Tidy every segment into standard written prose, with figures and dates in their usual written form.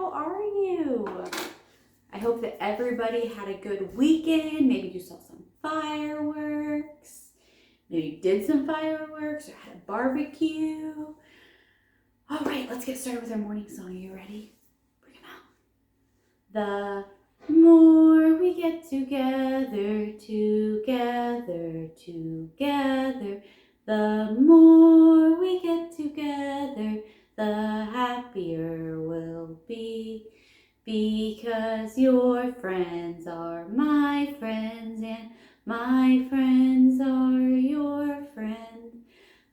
how are you? I hope that everybody had a good weekend. Maybe you saw some fireworks. Maybe you did some fireworks or had a barbecue. All right, let's get started with our morning song. Are you ready? Bring them out. The more we get together, the more we get together, the happier we'll be. Because your friends are my friends and my friends are your friends.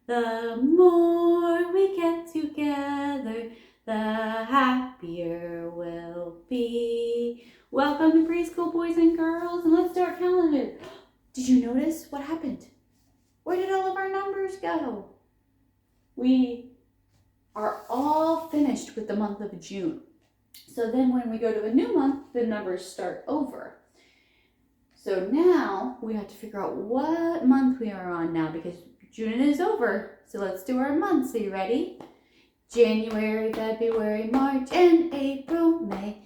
The more we get together, the happier we'll be. Welcome to preschool, boys and girls, and let's do our calendar. Did you notice what happened? Where did all of our numbers go? We are all finished with the month of June. So then when we go to a new month, the numbers start over. So now we have to figure out what month we are on now because June is over. So let's do our months. Are you ready? January, February, March, and April, May,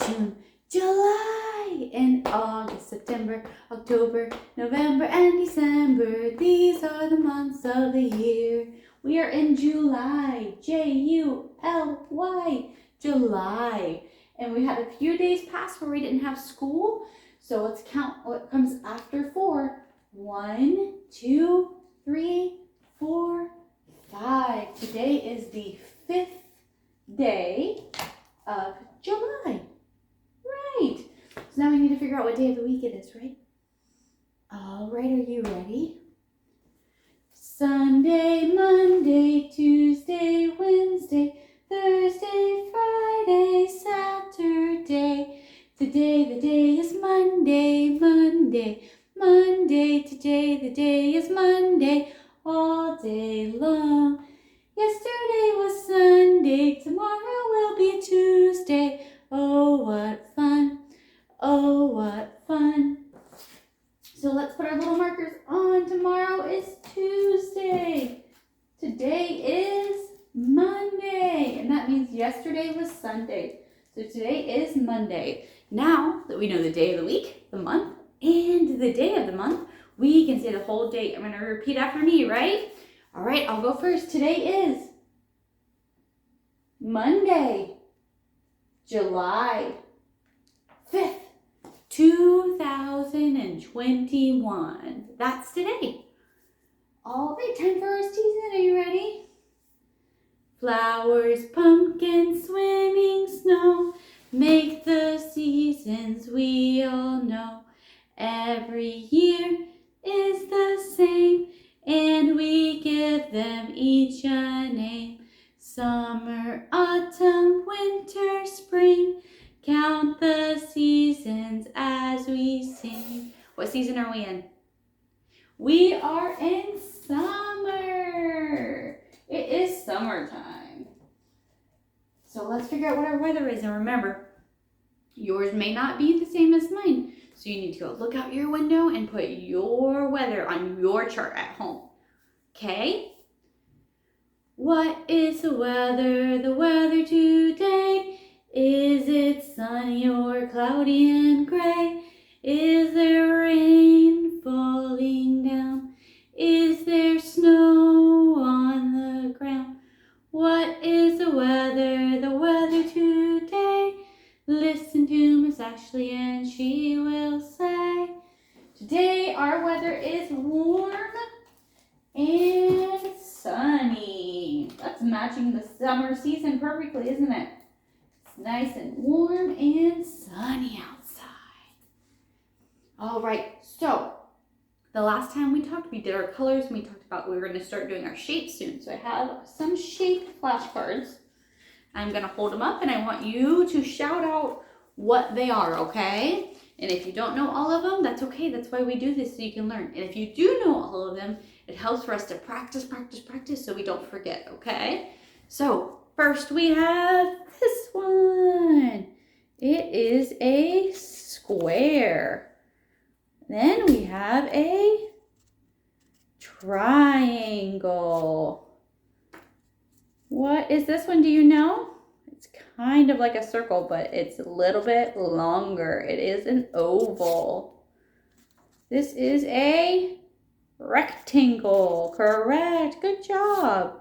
June, July, and August, September, October, November, and December. These are the months of the year. We are in July, July, July. And we had a few days pass where we didn't have school. So let's count what comes after 4. 1, 2, 3, 4, 5. Today is the 5th day of July. Right. So now we need to figure out what day of the week it is, right? All right, are you ready? Sunday, Monday, Tuesday, Wednesday, Thursday, Friday, Saturday. Today the day is Monday, Monday, Monday. Today the day is Monday, all day long. Yesterday was Sunday, tomorrow will be Tuesday. Oh, what fun, oh, what fun. So let's put our little markers on. Tomorrow is Tuesday. Today is Monday, and that means yesterday was Sunday. So today is Monday. Now that we know the day of the week, the month, and the day of the month, we can say the whole date. I'm going to repeat after me, right? All right, I'll go first. Today is Monday, July 5th, 2021. That's today. All right, time for our season. Are you ready? Flowers, pumpkins, swimming, snow, make the seasons we all know. Every year is the same, and we give them each a name. Summer, autumn, winter, spring, count the seasons as we sing. What season are we in? We are in summer. It is summertime. So let's figure out what our weather is. And remember, yours may not be the same as mine. So you need to go look out your window and put your weather on your chart at home. Okay? What is the weather today? Is it sunny or cloudy and gray? Is there rain falling down? Is there snow on the ground? What is the weather today? Listen to Miss Ashley and she will say, today our weather is warm and sunny. That's matching the summer season perfectly, isn't it? It's nice and warm and sunny outside. All right, so the last time we talked, we did our colors and we talked about we were going to start doing our shapes soon. So I have some shaped flashcards. I'm going to hold them up and I want you to shout out what they are, okay? And if you don't know all of them, that's okay. That's why we do this, so you can learn. And if you do know all of them, it helps for us to practice so we don't forget, okay? So first we have this one. It is a square. Then we have a triangle. What is this one? Do you know? It's kind of like a circle, but it's a little bit longer. It is an oval. This is a rectangle. Correct. Good job.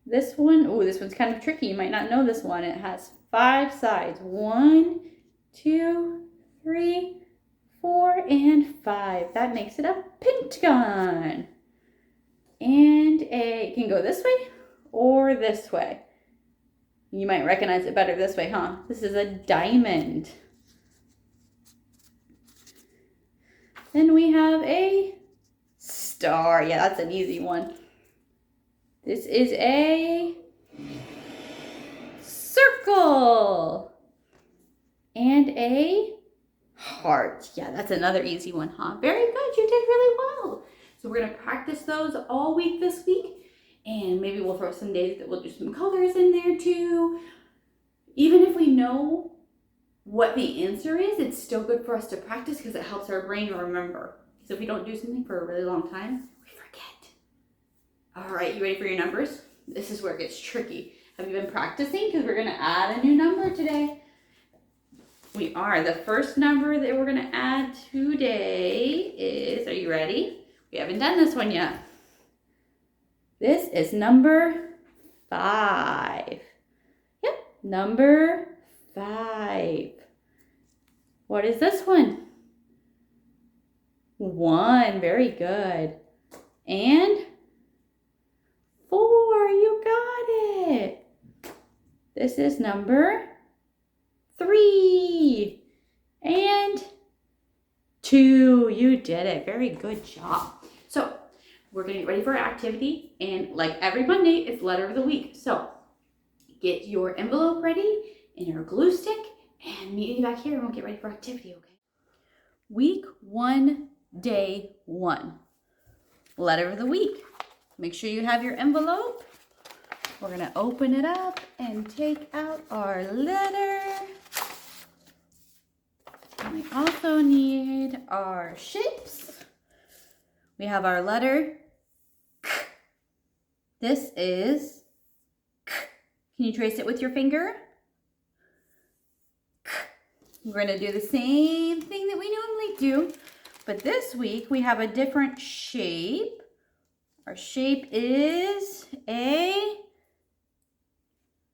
This one, oh, this one's kind of tricky. You might not know this one. It has 5 sides. 1, 2, 3, 4, and 5. That makes it a pentagon. And it can go this way or this way. You might recognize it better this way, huh? This is a diamond. Then we have a star. Yeah, that's an easy one. This is a circle. And a heart. Yeah, that's another easy one, huh? Very good. You did really well. So we're going to practice those all week this week. And maybe we'll throw some days that we'll do some colors in there too. Even if we know what the answer is, it's still good for us to practice because it helps our brain remember. Because if we don't do something for a really long time, we forget. All right, you ready for your numbers? This is where it gets tricky. Have you been practicing? Because we're going to add a new number today. We are. The first number that we're going to add today is, are you ready? We haven't done this one yet. This is number 5. Yep, number 5. What is this one? 1. Very good. And 4. You got it. This is number 3. And 2. You did it. Very good job. So we're going to get ready for our activity. And like every Monday, it's letter of the week. So get your envelope ready and your glue stick and meet you back here and we'll get ready for activity, okay? Week 1, day 1. Letter of the week. Make sure you have your envelope. We're going to open it up and take out our letter. And we also need our shapes. We have our letter K. This is K. Can you trace it with your finger? K. We're going to do the same thing that we normally do, but this week we have a different shape. Our shape is a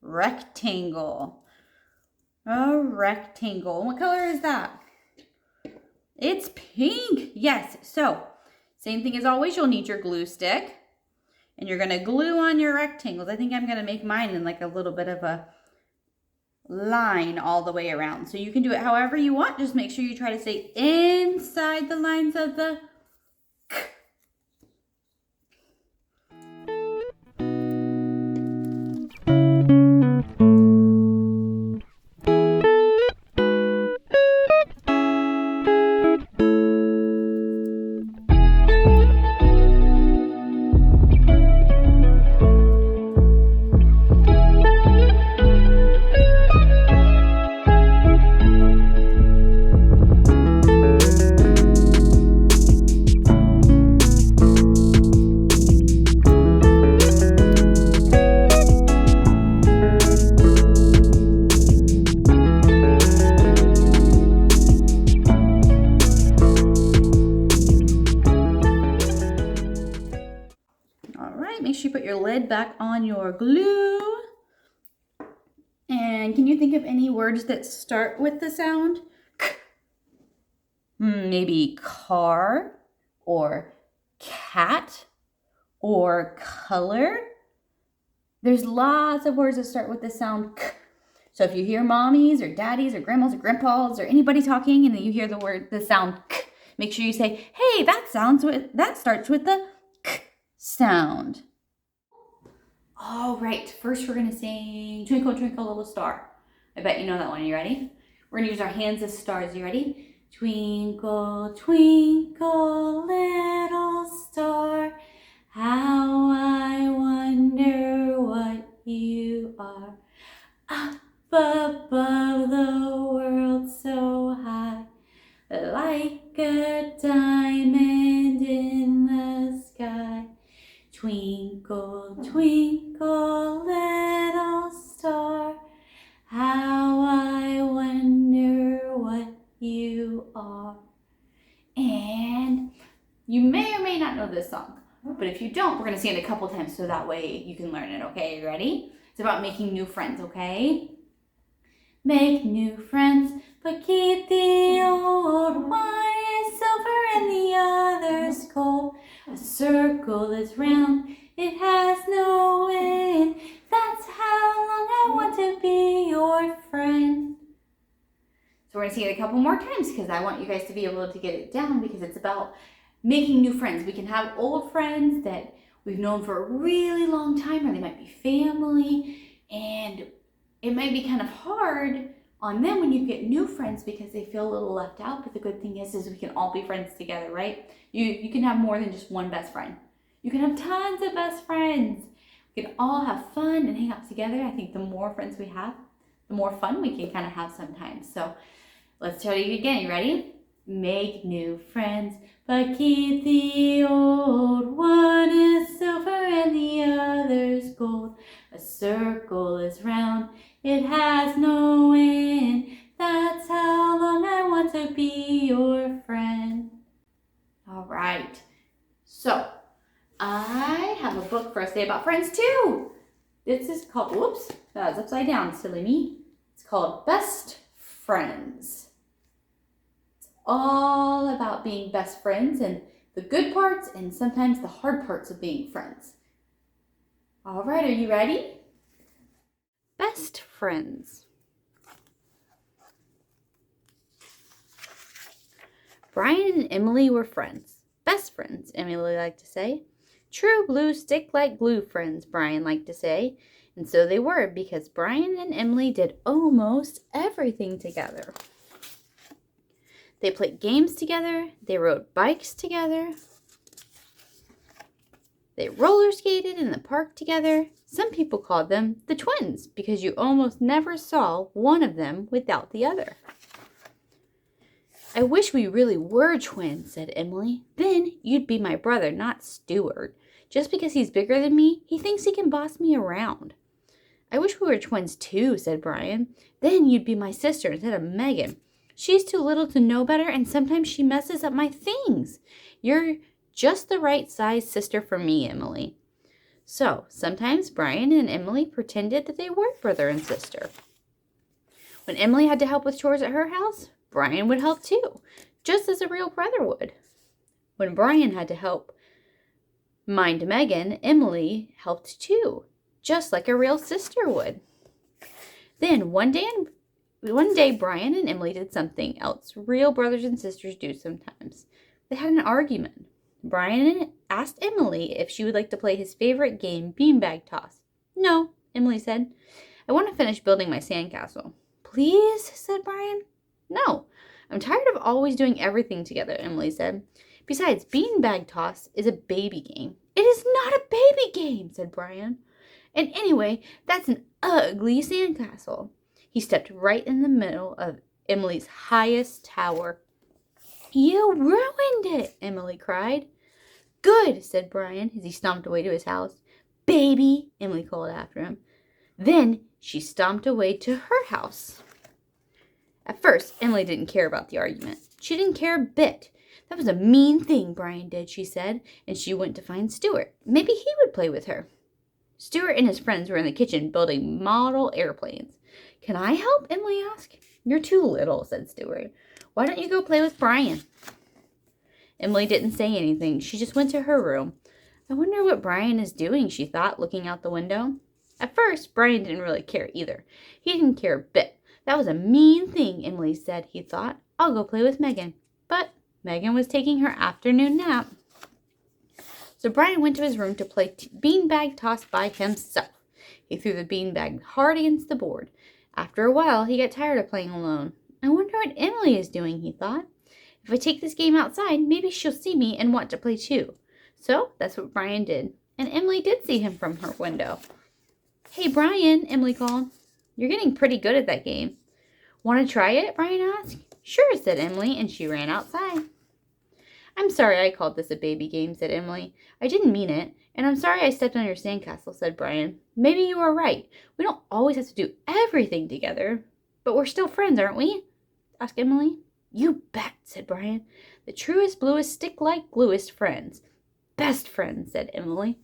rectangle. A rectangle. What color is that? It's pink. Yes. So, same thing as always, you'll need your glue stick. And you're going to glue on your rectangles. I think I'm going to make mine in like a little bit of a line all the way around. So you can do it however you want. Just make sure you try to stay inside the lines of the K. Make sure you put your lid back on your glue. And can you think of any words that start with the sound K? Maybe car or cat or color. There's lots of words that start with the sound K. So if you hear mommies or daddies or grandmas or grandpas or anybody talking and then you hear the sound K, make sure you say, hey, that starts with the K sound. All right, first we're gonna sing Twinkle, Twinkle, Little Star. I bet you know that one. Are you ready? We're gonna use our hands as stars. You ready? Twinkle, twinkle, little star, how I wonder what you are. Up above the world so high, like a diamond in the sky. Twinkle, twinkle, little star, You may or may not know this song, but if you don't, we're going to sing it a couple times so that way you can learn it, okay? You ready? It's about making new friends, okay? Make new friends, but keep the old. One is silver and the other's gold. A circle is round, it has no end. That's how long I want to be your friend. So we're going to sing it a couple more times because I want you guys to be able to get it down because it's about making new friends. We can have old friends that we've known for a really long time, or they might be family, and it might be kind of hard on them when you get new friends because they feel a little left out. But the good thing is we can all be friends together, right? You can have more than just one best friend. You can have tons of best friends. We can all have fun and hang out together. I think the more friends we have, the more fun we can kind of have sometimes. So let's try it again. You ready? Make new friends, but keep the old. One is silver and the other's gold. A circle is round, it has no end. That's how long I want to be your friend. All right. So, I have a book for us today about friends too. This is called, whoops, that was upside down, silly me. It's called Best Friends. All about being best friends and the good parts and sometimes the hard parts of being friends. All right, are you ready? Best friends. Brian and Emily were friends. Best friends, Emily liked to say. True blue stick like glue friends, Brian liked to say. And so they were because Brian and Emily did almost everything together. They played games together, they rode bikes together, they roller skated in the park together. Some people called them the twins because you almost never saw one of them without the other. I wish we really were twins, said Emily. Then you'd be my brother, not Stuart. Just because he's bigger than me, he thinks he can boss me around. I wish we were twins too, said Brian. Then you'd be my sister instead of Megan. She's too little to know better, and sometimes she messes up my things. You're just the right size sister for me, Emily. So, sometimes Brian and Emily pretended that they were brother and sister. When Emily had to help with chores at her house, Brian would help too, just as a real brother would. When Brian had to help mind Megan, Emily helped too, just like a real sister would. Then one day, Brian and Emily did something else real brothers and sisters do sometimes. They had an argument. Brian asked Emily if she would like to play his favorite game, beanbag toss. No, Emily said. I want to finish building my sandcastle. Please, said Brian. No, I'm tired of always doing everything together, Emily said. Besides, beanbag toss is a baby game. It is not a baby game, said Brian. And anyway, that's an ugly sandcastle. He stepped right in the middle of Emily's highest tower. You ruined it, Emily cried. Good, said Brian as he stomped away to his house. Baby, Emily called after him. Then she stomped away to her house. At first, Emily didn't care about the argument. She didn't care a bit. That was a mean thing Brian did, she said, and she went to find Stuart. Maybe he would play with her. Stuart and his friends were in the kitchen building model airplanes. Can I help? Emily asked. You're too little, said Stuart. Why don't you go play with Brian? Emily didn't say anything. She just went to her room. I wonder what Brian is doing, she thought, looking out the window. At first, Brian didn't really care either. He didn't care a bit. That was a mean thing, Emily said, he thought. I'll go play with Megan. But Megan was taking her afternoon nap. So Brian went to his room to play beanbag toss by himself. He threw the beanbag hard against the board. After a while, he got tired of playing alone. I wonder what Emily is doing, he thought. If I take this game outside, maybe she'll see me and want to play too. So that's what Brian did. And Emily did see him from her window. Hey, Brian, Emily called. You're getting pretty good at that game. Want to try it? Brian asked. Sure, said Emily, and she ran outside. I'm sorry I called this a baby game, said Emily. I didn't mean it, and I'm sorry I stepped on your sandcastle, said Brian. Maybe you are right. We don't always have to do everything together. But we're still friends, aren't we? Asked Emily. You bet, said Brian. The truest, bluest, stick like gluest friends. Best friends, said Emily.